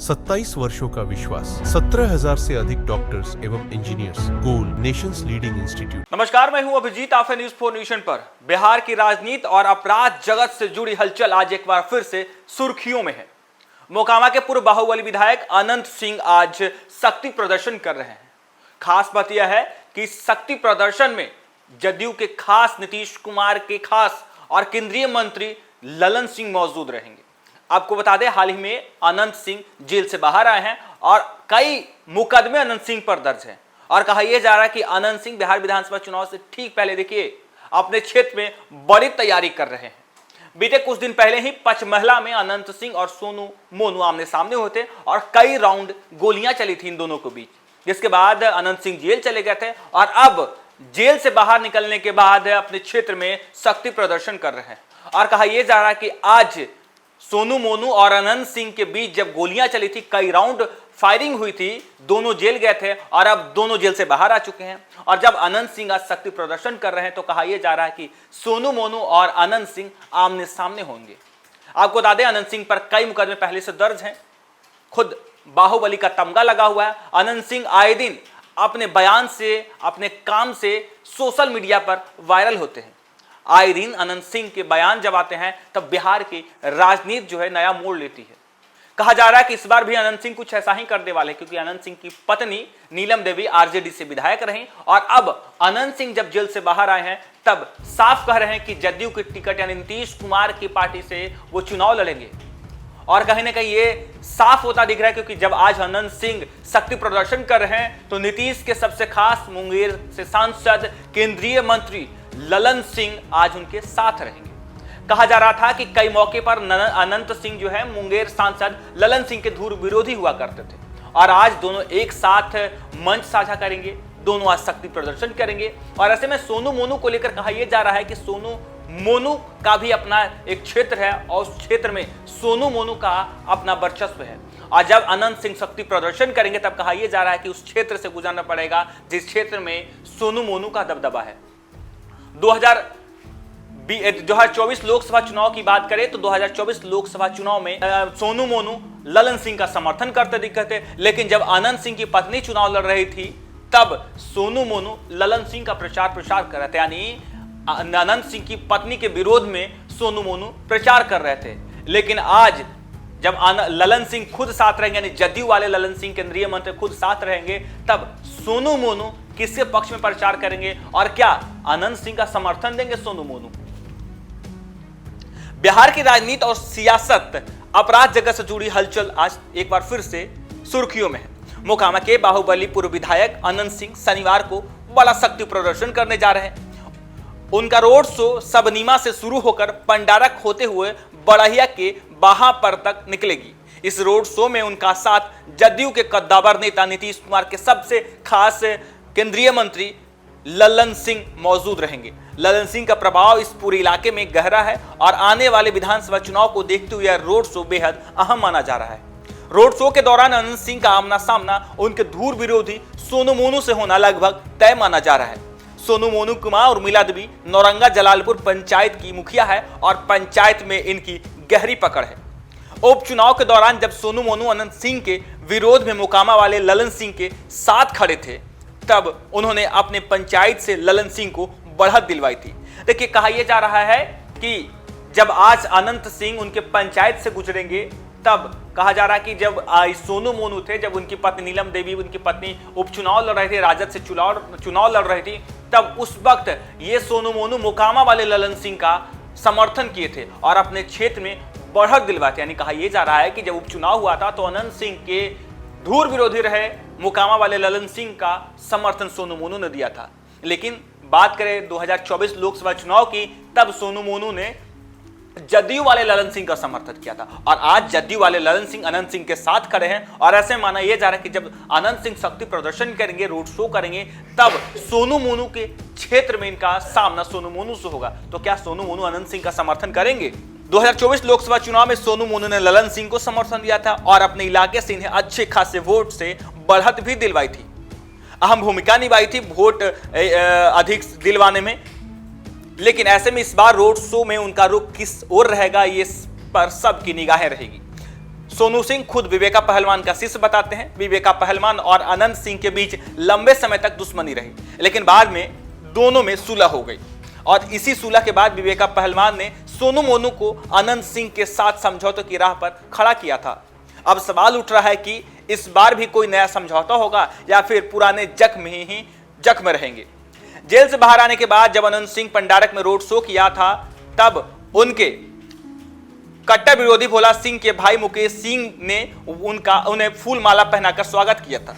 27 वर्षों का विश्वास, 17,000 से अधिक डॉक्टर्स एवं इंजीनियर्स, गोल नेशंस लीडिंग इंस्टीट्यूट। नमस्कार, मैं हूं अभिजीत, आप हैं न्यूज 4 नेशन पर। बिहार की राजनीति और अपराध जगत से जुड़ी हलचल आज एक बार फिर से सुर्खियों में है। मोकामा के पूर्व बाहुबली विधायक अनंत सिंह आज शक्ति प्रदर्शन कर रहे हैं। खास बात यह है कि शक्ति प्रदर्शन में जदयू के खास नीतीश कुमार के खास और केंद्रीय मंत्री ललन सिंह मौजूद रहेंगे। आपको बता दें, हाल ही में अनंत सिंह जेल से बाहर आए हैं और कई मुकदमे अनंत सिंह पर दर्ज हैं और कहा यह जा रहा है कि अनंत सिंह बिहार विधानसभा चुनाव से ठीक पहले देखिए अपने क्षेत्र में बड़ी तैयारी कर रहे हैं। बीते कुछ दिन पहले ही पचमहला में अनंत सिंह और सोनू मोनू आमने सामने होते और कई राउंड गोलियां चली थी इन दोनों के बीच, जिसके बाद अनंत सिंह जेल चले गए थे और अब जेल से बाहर निकलने के बाद अपने क्षेत्र में शक्ति प्रदर्शन कर रहे हैं और कहा यह जा रहा है कि आज सोनू मोनू और अनंत सिंह के बीच जब गोलियां चली थी, कई राउंड फायरिंग हुई थी, दोनों जेल गए थे और अब दोनों जेल से बाहर आ चुके हैं। और जब अनंत सिंह आज शक्ति प्रदर्शन कर रहे हैं तो कहा यह जा रहा है कि सोनू मोनू और अनंत सिंह आमने सामने होंगे। आपको बता दें, अनंत सिंह पर कई मुकदमे पहले से दर्ज हैं, खुद बाहुबली का तमगा लगा हुआ है। अनंत सिंह आए दिन अपने बयान से, अपने काम से सोशल मीडिया पर वायरल होते हैं। आए दिन अनंत सिंह के बयान जब आते हैं तब बिहार की राजनीति जो है नया मोड़ लेती है। कहा जा रहा है कि इस बार भी अनंत सिंह कुछ ऐसा ही करने वाले, क्योंकि अनंत सिंह की पत्नी नीलम देवी आरजेडी से विधायक रहीं और अब अनंत सिंह जब जेल से बाहर आए हैं तब साफ कह रहे हैं कि जदयू की टिकट यानी नीतीश कुमार की पार्टी से वो चुनाव लड़ेंगे। और कहीं ना कहीं ये साफ होता दिख रहा है, क्योंकि जब आज अनंत सिंह शक्ति प्रदर्शन कर रहे हैं तो नीतीश के सबसे खास मुंगेर से सांसद केंद्रीय मंत्री ललन सिंह आज उनके साथ रहेंगे। कहा जा रहा था कि कई मौके पर अनंत सिंह जो है मुंगेर सांसद ललन सिंह के धुर विरोधी हुआ करते थे और आज दोनों एक साथ मंच साझा करेंगे, दोनों आज शक्ति प्रदर्शन करेंगे। और ऐसे में सोनू मोनू को लेकर कहा यह जा रहा है कि सोनू मोनू का भी अपना एक क्षेत्र है और उस क्षेत्र में सोनू मोनू का अपना वर्चस्व है। और जब अनंत सिंह शक्ति प्रदर्शन करेंगे तब कहा यह जा रहा है कि उस क्षेत्र से गुजरना पड़ेगा जिस क्षेत्र में सोनू मोनू का दबदबा है। 2024 लोकसभा चुनाव की बात करें तो 2024 लोकसभा चुनाव में सोनू मोनू ललन सिंह का समर्थन करते दिखे थे, लेकिन जब अनंत सिंह की पत्नी चुनाव लड़ रही थी तब सोनू मोनू ललन सिंह का प्रचार कर रहे थे, यानी अनंत सिंह की पत्नी के विरोध में सोनू मोनू प्रचार कर रहे थे। लेकिन आज जब ललन सिंह खुद साथ रहेंगे, यानी जदयू वाले ललन सिंह केंद्रीय मंत्री खुद साथ रहेंगे, तब सोनू मोनू किसके पक्ष में प्रचार करेंगे और क्या अनंत सिंह का समर्थन देंगे सोनू मोनू? बिहार की राजनीति और सियासत अपराध जगत से जुड़ी हलचल आज एक बार फिर से सुर्खियों में है। मोकामा के बाहुबली पूर्व विधायक अनंत सिंह शनिवार को बड़ा शक्ति प्रदर्शन करने जा रहे हैं। उनका रोड शो सबनीमा से शुरू होकर पंडारक होते हुए बड़हिया के बाहापर तक निकलेगी। इस रोड शो में उनका साथ जदयू के कद्दावर नेता नीतीश कुमार के सबसे खास केंद्रीय मंत्री ललन सिंह मौजूद रहेंगे। ललन सिंह का प्रभाव इस पूरे इलाके में गहरा है और आने वाले विधानसभा चुनाव को देखते हुए यह रोड शो बेहद अहम माना जा रहा है। रोड शो के दौरान अनंत सिंह का आमना सामना उनके धुर विरोधी सोनू मोनू से होना लगभग तय माना जा रहा है। सोनू मोनू कुमार उर्मिला देवी नौरंगा जलालपुर पंचायत की मुखिया है और पंचायत में इनकी गहरी पकड़ है। उपचुनाव के दौरान जब सोनू मोनू अनंत सिंह के विरोध में मोकामा वाले ललन सिंह के साथ खड़े थे तब उन्होंने अपने पंचायत से ललन सिंह को बढ़त दिलवाई थी। देखिए, कहा यह जा रहा है कि जब आज अनंत सिंह उनके पंचायत से गुजरेंगे तब कहा जा रहा है कि जब सोनू मोनू थे, जब उनकी पत्नी नीलम देवी उनकी पत्नी उपचुनाव लड़ रहे थे, राजद से चुनाव लड़ रही थी, तब उस वक्त ये सोनू मोनू मोकामा वाले ललन सिंह का समर्थन किए थे और अपने क्षेत्र में बढ़त दिलवाए थे। यानी कहा यह जा रहा है कि जब उपचुनाव हुआ था तो अनंत सिंह के धुर विरोधी रहे मोकामा वाले ललन सिंह का समर्थन सोनू मोनू ने दिया था। लेकिन बात करें 2024 लोकसभा चुनाव की, तब सोनू मोनू ने जदयू वाले ललन सिंह का समर्थन किया था और आज जदयू वाले ललन सिंह अनंत सिंह के साथ खड़े हैं। और ऐसे माना यह जा रहा है कि जब अनंत सिंह शक्ति प्रदर्शन करेंगे, रोड शो करेंगे, तब सोनू मोनू के क्षेत्र में इनका सामना सोनू मोनू से होगा। तो क्या सोनू मोनू अनंत सिंह का समर्थन करेंगे? 2024 लोकसभा चुनाव में सोनू मोनू ने ललन सिंह को समर्थन दिया था और अपने इलाके से इन्हें अच्छे खासे वोट से बढ़त भी दिलवाई थी, अहम भूमिका निभाई थी वोट अधिक दिलवाने में। लेकिन ऐसे में इस बार रोड शो में उनका रुख किस ओर रहेगा, ये पर सबकी निगाहें रहेगी। सोनू सिंह खुद विवेका पहलवान का शिष्य बताते हैं। विवेका पहलवान और अनंत सिंह के बीच लंबे समय तक दुश्मनी रही, लेकिन बाद में दोनों में सुलह हो गई और इसी सुलह के बाद विवेका पहलवान ने सोनू मोनू को अनंत सिंह के साथ समझौते की राह पर खड़ा किया था। अब सवाल उठ रहा है कि इस बार भी कोई नया समझौता होगा या फिर पुराने जख्म ही जख्म रहेंगे। जेल से बाहर आने के बाद जब अनंत सिंह पंडारक में रोड शो किया था, तब उनके कट्टर विरोधी भोला सिंह के भाई मुकेश सिंह ने उन्हें फूल माला पहनाकर स्वागत किया था।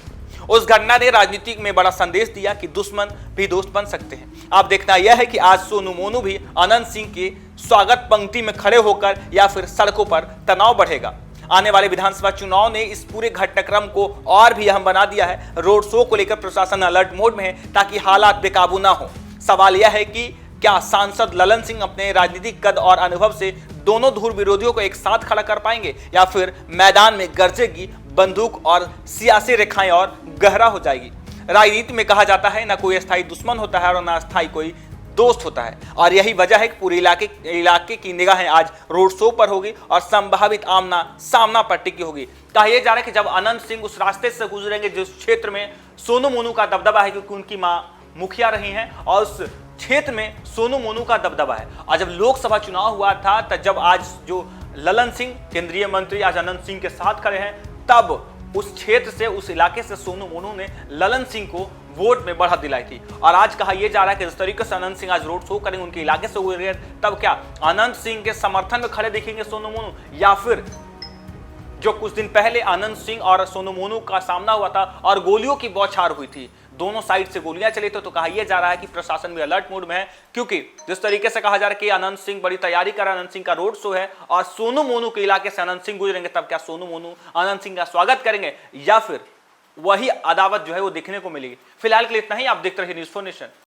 उस घटना ने राजनीति में बड़ा संदेश दिया कि दुश्मन भी दोस्त बन सकते हैं। अब देखना यह है कि आज सोनू मोनू भी अनंत सिंह के स्वागत पंक्ति में खड़े होकर या फिर सड़कों पर तनाव बढ़ेगा। आने वाले विधानसभा चुनाव ने इस पूरे घटनाक्रम को और भी अहम बना दिया है। रोड शो को लेकर प्रशासन अलर्ट मोड में है ताकि हालात बेकाबू ना हो। सवाल यह है कि क्या सांसद ललन सिंह अपने राजनीतिक कद और अनुभव से दोनों धुर विरोधियों को एक साथ खड़ा कर पाएंगे या फिर मैदान में गरजेगी बंदूक और सियासी रेखाएं और गहरा हो जाएगी। राजनीति में कहा जाता है ना कोई अस्थायी दुश्मन होता है और ना अस्थायी कोई दोस्त होता है, और यही वजह है कि पूरे इलाके की निगाहें आज रोड शो पर होगी और संभावित आमना सामना पर टिकी होगी। कहा यह जा रहा है कि जब अनंत सिंह उस रास्ते से गुजरेंगे जिस क्षेत्र में सोनू मोनू का दबदबा है, क्योंकि उनकी मां मुखिया रही हैं और उस क्षेत्र में सोनू मोनू का दबदबा है। और जब लोकसभा चुनाव हुआ था तब जब आज जो ललन सिंह केंद्रीय मंत्री आज अनंत सिंह के साथ खड़े हैं, तब उस क्षेत्र से उस इलाके से सोनू मोनू ने ललन सिंह को वोट में बढ़त दिलाई थी। और आज कहा यह जा रहा है कि जिस तरीके से अनंत सिंह आज रोड शो करेंगे उनके इलाके से हुए, तब क्या अनंत सिंह के समर्थन में खड़े दिखेंगे सोनू मोनू, या फिर जो कुछ दिन पहले अनंत सिंह और सोनू मोनू का सामना हुआ था और गोलियों की बौछार हुई थी, दोनों साइड से गोलियां चली थी, तो कहा यह जा रहा है कि प्रशासन भी अलर्ट मोड में है। क्योंकि जिस तरीके से कहा जा रहा है कि अनंत सिंह बड़ी तैयारी कर रहा है, अनंत सिंह का रोड शो है और सोनू मोनू के इलाके से अनंत सिंह गुजरेंगे, तब क्या सोनू मोनू अनंत सिंह का स्वागत करेंगे या फिर वही अदावत जो है वो देखने को मिलेगी। फिलहाल के लिए इतना ही। आप देखते रहिए न्यूज़4 नेशन।